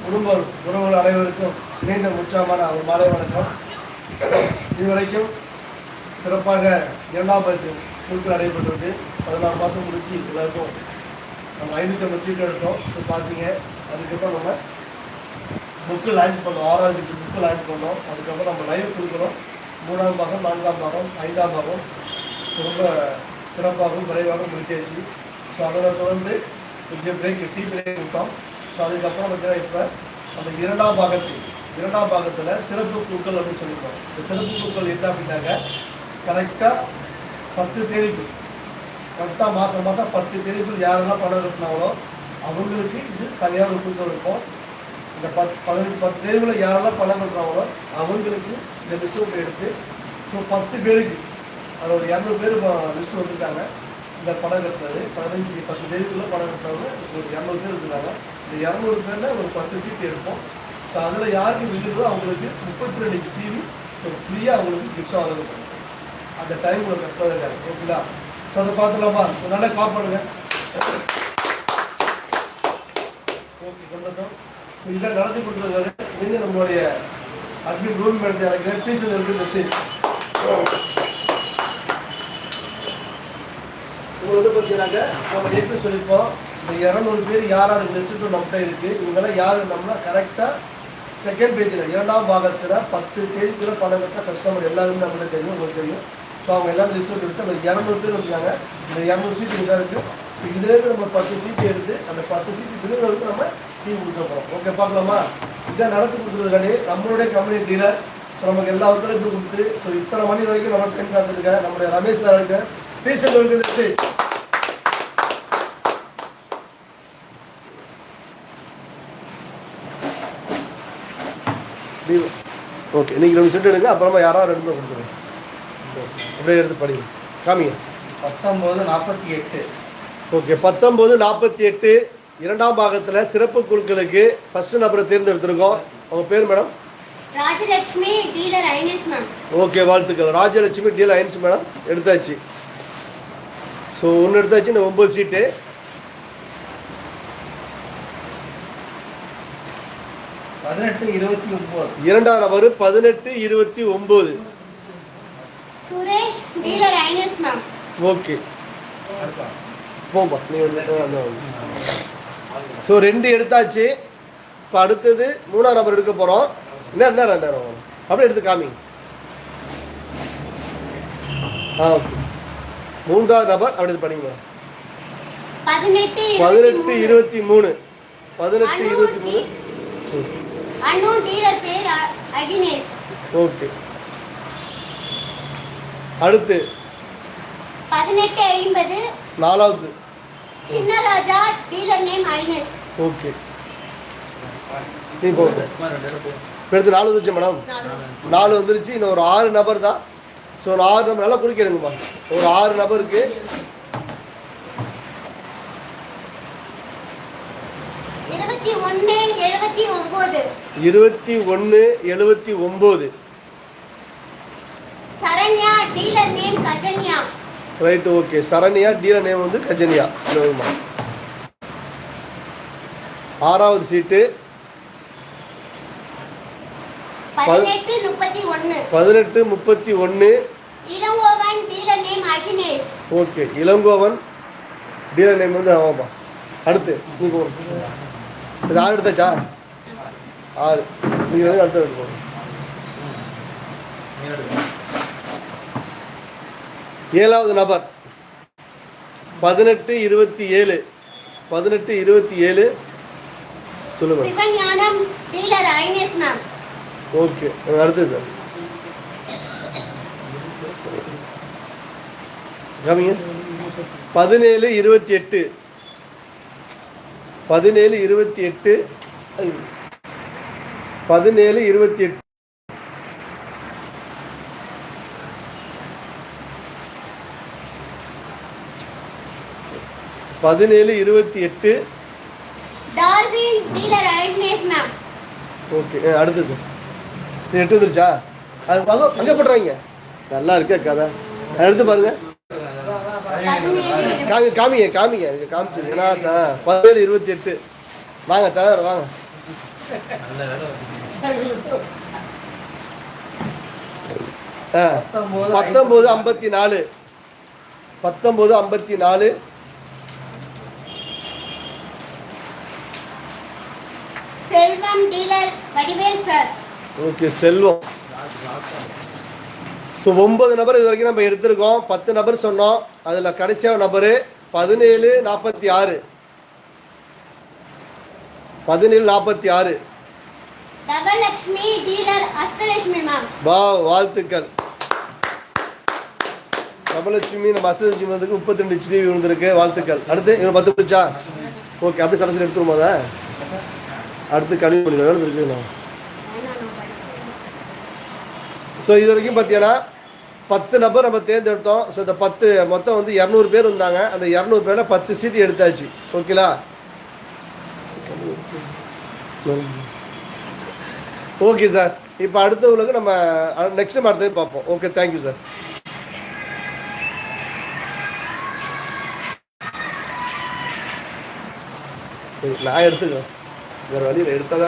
குடும்ப உறவுகள் அனைவருக்கும் மீண்டும் உற்சாகமான ஒரு மாலை வணக்கம். இதுவரைக்கும் சிறப்பாக 2ஆம் பரிசு குழுக்கள் நடைபெற்றது. 14 மாதம் முடிச்சு எல்லாருக்கும் நம்ம 550 சீட் எடுத்தோம். இப்போ பார்த்தீங்க, அதுக்கப்புறம் நம்ம புக்கு லான்ச் பண்ணோம். 6வது புக்கு லான்ச் பண்ணோம். அதுக்கப்புறம் நம்ம லைவ் கொடுக்குறோம். 3ஆம் பாகம், 4ஆம் பாகம், 5ஆம் பாகம் ரொம்ப சிறப்பாகவும் விரைவாக முடித்தாச்சு. ஸோ அதில் தொடர்ந்து கொஞ்சம் டீ பிரேக் விட்டோம். ஸோ அதுக்கப்புறம் பார்த்தீங்கன்னா இப்போ அந்த 2ஆம் பாகத்தில் சிறப்பு குழுக்கள் அப்படின்னு சொல்லியிருக்கோம். இந்த சிறப்பு குழுக்கள் என்ன அப்படின்னாங்க, கரெக்டாக 10 தேதிக்குள், கரெக்டாக மாதம் 10 தேதிக்குள் யாரெல்லாம் பணம் கட்டினாங்களோ அவங்களுக்கு இது தனியாக ஒரு குழுக்கள் இருக்கும். இந்த 10 தேதிக்குள்ள யாரெல்லாம் பணம் கட்டுறாங்களோ அவங்களுக்கு இந்த லிஸ்ட் எடுத்து, ஸோ 10 பேருக்கு அதில் ஒரு 200 பேர் லிஸ்ட் வந்துருக்காங்க. இந்த பணம் கட்டுறது 10 தேதிக்குள்ளே பணம் கட்டுறவங்க ஒரு 200 பேர் இருக்காங்க. இந்த 200 பேரில் ஒரு 10 சீட் எடுப்போம். ஸோ அதில் யாருக்கு விழுதோ அவங்களுக்கு 32 டிவி ஃப்ரீயாக அவங்களுக்கு கிஃப்ட் வழங்கப்படும். அந்த டைம் ஒரு கஷ்டம் இருக்காது. ஓகேங்களா? ஸோ அதை பார்த்துலாமா? நல்லா கால் பண்ணுங்க. ஓகே, சந்தோஷம். இதெல்லாம் நடத்தி கொடுத்துருக்காரு. நீங்கள் நம்மளுடைய அட்மின் ரூம் எடுத்து எனக்கு டீச்சர் இருக்குது மெசேஜ் உங்களுக்கு பார்த்தீங்கன்னாக்க நம்ம எப்படி சொல்லியிருப்போம், இந்த 200 பேர் யார் லிஸ்ட்டு நம்மகிட்ட இருக்குது. இவங்கெல்லாம் யார் நம்மளா கரெக்டாக செகண்ட் பேஜில் 2ஆம் பாகத்தில் 10 தேதிக்குள்ள பணம் கட்ட கஸ்டமர் எல்லாருமே நம்மளுக்கு தெரியும், உங்களுக்கு தெரியும். ஸோ அவங்க எல்லாரும் லிஸ்ட் எடுத்து அந்த 200 பேர் இருக்காங்க. இந்த 200 சீட்டு இதாக இருக்குது. ஸோ இதுலேருந்து நம்ம 10 சீட்டு எடுத்து அந்த 10 சீட்டு விருதுகளுக்கு நம்ம டீம் கொடுக்க போகிறோம். ஓகே, பார்க்கலாமா? இதை நடத்தி கொடுக்குறதுக்காண்டி நம்மளுடைய கம்பெனி டீலர் ஸோ நமக்கு எல்லா ஒத்துழைப்பும் கொடுத்து, ஸோ இத்தனை மணி வரைக்கும் நம்ம டைம் காத்துருக்க நம்மளுடைய ரமேஷ் சார் இருக்கு டீசல் இருக்குது. ஓகே, நீங்கள் 2 செட் எடுங்க. அப்புறமா யாராவது 2 பேர் கொடுத்துருங்க. அப்படியே எடுத்து படிங்க, காமிங்க. 1948. ஓகே, 1948 2ஆம் பாகத்தில் சிறப்பு குழுக்களுக்கு ஃபர்ஸ்ட் நபரை தேர்ந்தெடுத்திருக்கோம். அவங்க பேர் மேடம்? ராஜலட்சுமி, டீலர் ஐன்ஸ் மேம். ஓகே, வாழ்த்துக்கள். ராஜலட்சுமி, டீலர் ஐன்ஸ் மேடம் எடுத்தாச்சு. ஸோ 1 எடுத்தாச்சு. இந்த 9 சீட்டு. 1829. 2ஆம் நபர் 1829. சுரேஷ், டீலர் ஐன்ஸ் மேம். ஓகே, போம்பா. ஸோ 2 எடுத்தாச்சு. இப்போ அடுத்தது 3ஆம் நபர் எடுக்க போகிறோம். என்ன 2ஆம் அப்படியே எடுத்து காமிங்க. ஓகே, 3ஆம் நபர் அப்படி இது பண்ணிங்க. 1823. 1823. அனு, டீலர் பேர் அகினேஷ். ஓகே, அடுத்து 1850. 4வது சின்னராஜா, டீலர் நேம் ஐனஸ். ஓகே, நீ போங்க. எடுத்து 4 வந்துருச்சு மேடம். 4 வந்துருச்சு. இன்னும் ஒரு 6 நபர் தான். ஸோ ஒரு 6 நபர் நல்லா குடிக்கணுங்கம்மா. ஒரு 6 நபருக்கு 2179. Saranya, dealer name Gajanya. Right, okay. Saranya, dealer name வந்து கஜன்யா. 6வது சீட்டு 1831. Ilangovan, dealer name Akinesh. Okay, Ilangovan, dealer name வந்து ஆமாப்பா. அடுத்து நீங்கள் இது 6 எடுத்தாச்சா? 6. நீங்கள் வந்து அடுத்த எடுக்கணும். 7வது நபர் 1827. 1827 சொல்லுங்க. சிவஞானம், டீலர் ஐனஸ் மேம். ஓகே, அடுத்து சார் காமிங்க. 1728. 1728. 1728. 1728. டார்வின், டீலர் ஐனஸ் மேம். ஓகே, அடுத்து சார். இது 8 வந்துருச்சா? அது அங்கே போட்டுறாங்க. நல்லா இருக்கா கதை? எடுத்து பாருங்க. காமிங்க காமிங்க காமிங்க காமிச்சிருக்கேன். 1728 வாங்க தயார் வாங்க. பத்தொன்பது 54 1954 செல்வம் டீலர் வடிவேல் சார். ஓகே செல்வம். ஸோ 9 நபர் இது வரைக்கும் நம்ம எடுத்திருக்கோம். 10 நபர் சொன்னோம். அதில் கடைசியாக நபரு 1746 1746. தவலட்சுமி டீலர் அஷ்டலட்சுமி மேம். வாழ்த்துக்கள். தபலட்சுமி நம்ம அஷ்டலட்சுமி வந்துக்கு 32 HDV விழுந்திருக்கு. வாழ்த்துக்கள். அடுத்து இவங்க 10 பிடிச்சா ஓகே, அப்படியே சரசரி எடுத்துருமா அதை அடுத்து கழிவு பண்ணிடுவோம் இருக்குண்ணா. ஸோ இது வரைக்கும் பார்த்தீங்கன்னா 10 நபர் நம்ம தேர்ந்தெடுத்தோம். ஸோ இந்த 10 மொத்தம் வந்து 200 பேர் இருந்தாங்க. அந்த 200 பேரில் 10 சீட்டு எடுத்தாச்சு. ஓகேலா? Okay sir. இப்போ அடுத்தவங்களுக்கு நம்ம நெக்ஸ்ட் அடுத்தது பார்ப்போம். Okay, thank you sir. நான் எடுத்துக்கிறேன், வேறு வழியில் எடுத்தால்